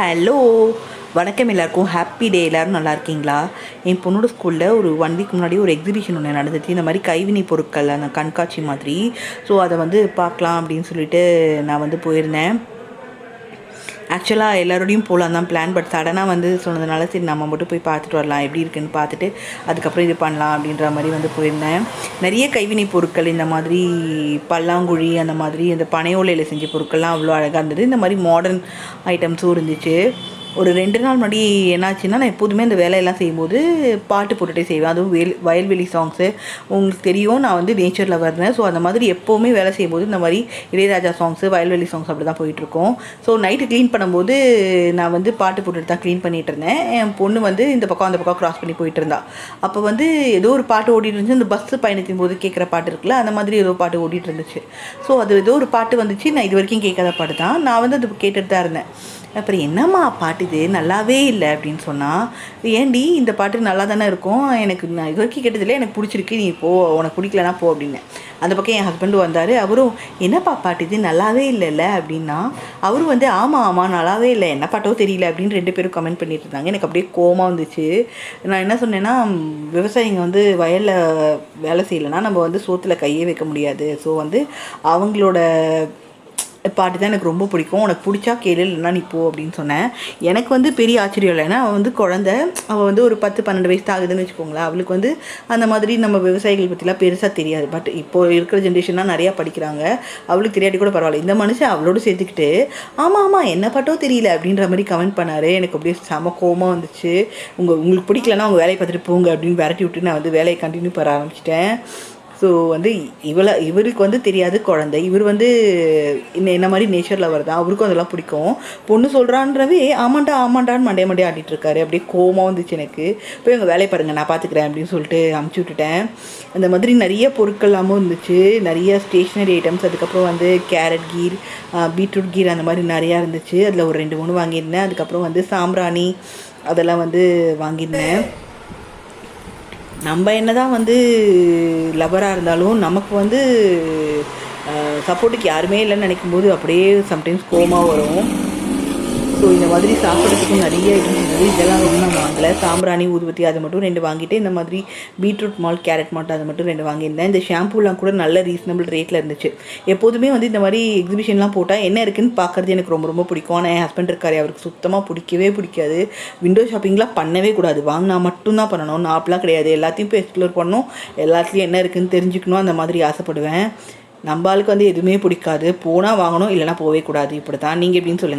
Hello, வணக்கம் எல்லாருக்கும். Happy day. எல்லோரும் நல்லா இருக்கீங்களா? என் பொண்ணோட ஸ்கூலில் ஒரு 1 வீக் முன்னாடி ஒரு எக்ஸிபிஷன் ஒன்று நடந்துச்சு. இந்த மாதிரி கைவினை பொருட்கள் அந்த கண்காட்சி மாதிரி. ஸோ அதை வந்து பார்க்கலாம் அப்படின்னு சொல்லிட்டு நான் வந்து போயிருந்தேன். ஆக்சுவலாக எல்லோரோடையும் போகலாம் தான் பிளான், பட் சடனாக வந்து சொன்னதுனால சரி நம்ம மட்டும் போய் பார்த்துட்டு வரலாம், எப்படி இருக்குன்னு பார்த்துட்டு அதுக்கப்புறம் இது பண்ணலாம் அப்படின்ற மாதிரி வந்து போயிருந்தேன். நிறைய கைவினை பொருட்கள், இந்த மாதிரி பல்லாங்குழி, அந்த மாதிரி இந்த பனையோலையில் செஞ்ச பொருட்கள்லாம் அவ்வளோ அழகாக இருந்தது. இந்த மாதிரி மாடர்ன் ஐட்டம்ஸும் இருந்துச்சு. ஒரு 2 நாள் முன்னாடி என்னாச்சுன்னா, நான் எப்போதுமே இந்த வேலையெல்லாம் செய்யும்போது பாட்டு போட்டுகிட்டே செய்வேன். அதுவும் வயல்வெளி சாங்ஸு. உங்களுக்கு தெரியும், நான் வந்து நேச்சர் லவர்னேன். ஸோ அந்த மாதிரி எப்போவுமே வேலை செய்யும்போது இந்த மாதிரி இளையராஜா சாங்ஸு, வயல்வெளி சாங்ஸ் அப்படி தான் போயிட்டுருக்கோம். ஸோ நைட்டு க்ளீன் பண்ணும்போது நான் வந்து பாட்டு போட்டுட்டு தான் க்ளீன் பண்ணிகிட்டு இருந்தேன். என் பொண்ணு வந்து இந்த பக்கம் அந்த பக்கம் க்ராஸ் பண்ணி போயிட்டு இருந்தா. அப்போ வந்து ஏதோ ஒரு பாட்டு ஓடிட்டு இருந்துச்சு. இந்த பஸ்ஸு பயணிக்கும் போது கேட்குற பாட்டு இருக்குல்ல, அந்த மாதிரி ஏதோ பாட்டு ஓடிட்டு இருந்துச்சு. ஸோ அது ஏதோ ஒரு பாட்டு வந்துச்சு. நான் இது வரைக்கும் கேட்காத பாட்டு தான். நான் வந்து அது கேட்டுட்டு தான் இருந்தேன். அப்புறம் என்னம்மா பாட்டு இது நல்லாவே இல்லை அப்படின்னு சொன்னால், ஏன்டி இந்த பாட்டு நல்லா தானே இருக்கும், எனக்கு நான் இது வரைக்கும் கேட்டதில்லை, எனக்கு பிடிச்சிருக்கு, நீ போ, உனக்கு பிடிக்கலனா போ அப்படின்னு. அந்த பக்கம் என் ஹஸ்பண்டு வந்தார். அவரும் என்னப்பா பாட்டு இது நல்லாவே இல்லைல்ல அப்படின்னா, அவரும் வந்து ஆமாம் நல்லாவே இல்லை, என்ன பாட்டோ தெரியல அப்படின்னு 2 பேரும் கமெண்ட் பண்ணிட்டு இருந்தாங்க. எனக்கு அப்படியே கோவமாக வந்துச்சு. நான் என்ன சொன்னேன்னா, விவசாயிங்க வந்து வயலில் வேலை செய்யலைன்னா நம்ம வந்து சோத்தில் கையே வைக்க முடியாது. ஸோ வந்து அவங்களோட பாட்டு தான் எனக்கு ரொம்ப பிடிக்கும், உனக்கு பிடிச்சா கேளு, இல்லைன்னா நீ போ அப்படின்னு சொன்னேன். எனக்கு வந்து பெரிய ஆச்சரியம் இல்லை. ஏன்னா அவள் வந்து குழந்தை, அவள் வந்து ஒரு 10-12 வயசு ஆகுதுன்னு வச்சுக்கோங்களேன். அவளுக்கு வந்து அந்த மாதிரி நம்ம விவசாயிகள் பற்றிலாம் பெருசாக தெரியாது. பட் இப்போ இருக்கிற ஜென்ரேஷன்லாம் நிறையா படிக்கிறாங்க, அவளுக்கு தெரியாட்டி கூட பரவாயில்ல. இந்த மனுஷன் அவளோடு சேர்த்துக்கிட்டு ஆமாம் என்ன பாட்டோ தெரியல அப்படின்ற மாதிரி கமெண்ட் பண்ணார். எனக்கு அப்படியே செம கோவமாக வந்துச்சு. உங்களுக்கு பிடிக்கலன்னா உங்கள் வேலையை பார்த்துட்டு போங்க அப்படின்னு விரட்டி விட்டு நான் வந்து வேலையை கண்டினியூ பண்ண ஆரம்பிச்சிட்டேன். ஸோ வந்து இவருக்கு வந்து தெரியாது குழந்தை, இவர் வந்து என்ன மாதிரி நேச்சர் லவர் தான், அவருக்கும் அதெல்லாம் பிடிக்கும். பொண்ணு சொல்கிறான்றவே ஆமாண்டான்னு மண்டே ஆடிட்டு இருக்காரு. அப்படியே கோவமாக வந்துச்சு எனக்கு. போய் உங்கள் வேலையை பாருங்கள், நான் பார்த்துக்கிறேன் அப்படின்னு சொல்லிட்டு அமுச்சு விட்டுட்டேன். அந்த மாதிரி நிறைய பொருட்கள்லாமும் இருந்துச்சு, நிறைய ஸ்டேஷ்னரி ஐட்டம்ஸ். அதுக்கப்புறம் வந்து கேரட் கீர், பீட்ரூட் கீர், அந்த மாதிரி நிறையா இருந்துச்சு. அதில் ஒரு 2-3 வாங்கியிருந்தேன். அதுக்கப்புறம் வந்து சாம்பிராணி அதெல்லாம் வந்து வாங்கியிருந்தேன். நம்ம என்ன தான் வந்து லவராக இருந்தாலும் நமக்கு வந்து சப்போர்ட்டுக்கு யாருமே இல்லைன்னு நினைக்கும்போது அப்படியே சம்டைம்ஸ் கோவமாக வரும். ஸோ இந்த மாதிரி சாப்பிட்றதுக்கும் நிறைய இருந்தது. இதெல்லாம் ரொம்ப நான் வாங்கலை. சாம்பிராணி, ஊதுபத்தி அது மட்டும் 2 வாங்கிட்டு, இந்த மாதிரி பீட்ரூட் மால்ட், கேரட் மால்ட் அது மட்டும் 2 வாங்கியிருந்தேன். இந்த ஷாம்பூலாம் கூட நல்ல ரீசனபிள் ரேட்டில் இருந்துச்சு. எப்போதுமே வந்து இந்த மாதிரி எக்ஸிபிஷன்லாம் போட்டால் என்ன இருக்குதுன்னு பார்க்குறது எனக்கு ரொம்ப ரொம்ப பிடிக்கும். ஆனால் என் ஹஸ்பண்ட் இருக்காரு, அவருக்கு சுத்தமாக பிடிக்காது. விண்டோ ஷாப்பிங்லாம் பண்ணவே கூடாது, வாங்கினா மட்டும்தான் பண்ணணும். நான் அப்படிலாம் கிடையாது, எல்லாத்தையும் போய் எக்ஸ்ப்ளோர் பண்ணணும், எல்லாத்துலேயும் என்ன இருக்குதுன்னு தெரிஞ்சுக்கணும், அந்த மாதிரி ஆசைப்படுவேன். நம்ம ஆளுக்கு வந்து எதுவுமே பிடிக்காது, போனால் வாங்கணும், இல்லைனா போகவே கூடாது. இப்படி தான். நீங்கள் எப்படின்னு சொல்லுங்கள்.